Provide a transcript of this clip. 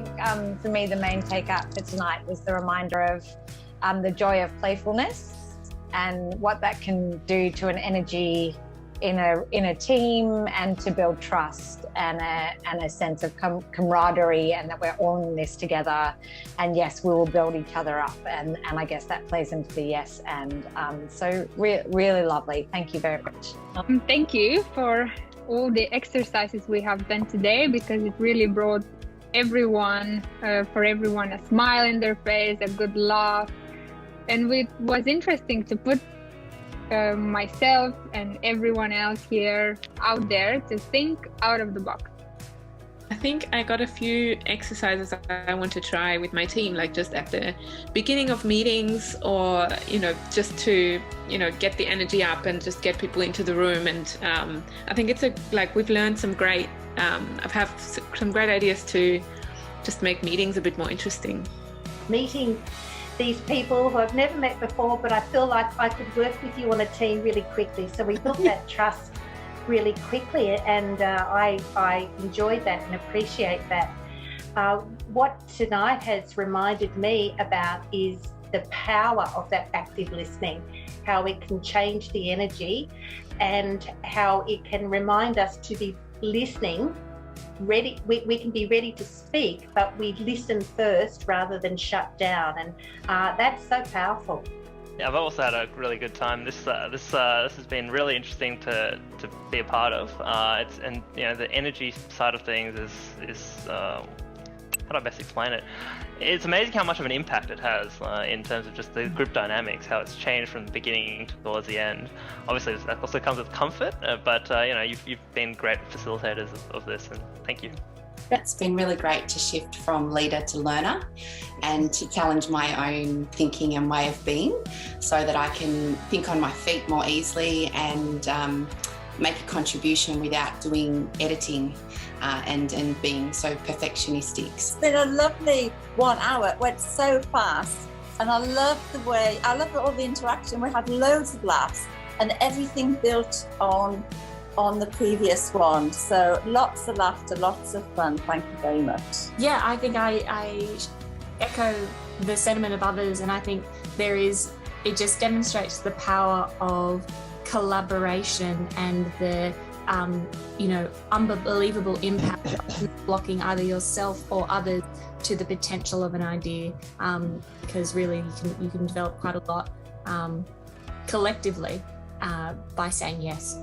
think for me, the main take-up for tonight was the reminder of the joy of playfulness and what that can do to an energy in a team, and to build trust and a sense of camaraderie, and that we're all in this together. And yes, we will build each other up. And I guess that plays into the yes. And so really lovely. Thank you very much. Thank you for all the exercises we have done today, because it really brought everyone a smile in their face, a good laugh. And it was interesting to put myself and everyone else here out there to think out of the box. I think I got a few exercises I want to try with my team, like just at the beginning of meetings, or just to get the energy up and just get people into the room. And I think it's we've learned some great I've had some great ideas to just make meetings a bit more interesting. Meeting these people who I've never met before, but I feel like I could work with you on a team really quickly. So we built that trust really quickly, and I enjoyed that and appreciate that. What tonight has reminded me about is the power of that active listening, how it can change the energy, and how it can remind us to be listening, ready. We can be ready to speak, but we listen first rather than shut down, and that's so powerful. Yeah, I've also had a really good time. This has been really interesting to be a part of. The energy side of things is how do I best explain it? It's amazing how much of an impact it has in terms of just the group dynamics, how it's changed from the beginning towards the end. Obviously, that also comes with comfort, but you've been great facilitators of this, and thank you. It's been really great to shift from leader to learner and to challenge my own thinking and way of being, so that I can think on my feet more easily and make a contribution without doing editing and being so perfectionistic. It's been a lovely 1 hour. It went so fast, and I love all the interaction. We had loads of laughs, and everything built on the previous one. So lots of laughter, lots of fun. Thank you very much. Yeah, I think I echo the sentiment of others, and I think it just demonstrates the power of collaboration and the unbelievable impact of blocking either yourself or others to the potential of an idea, because really you can develop quite a lot collectively by saying yes.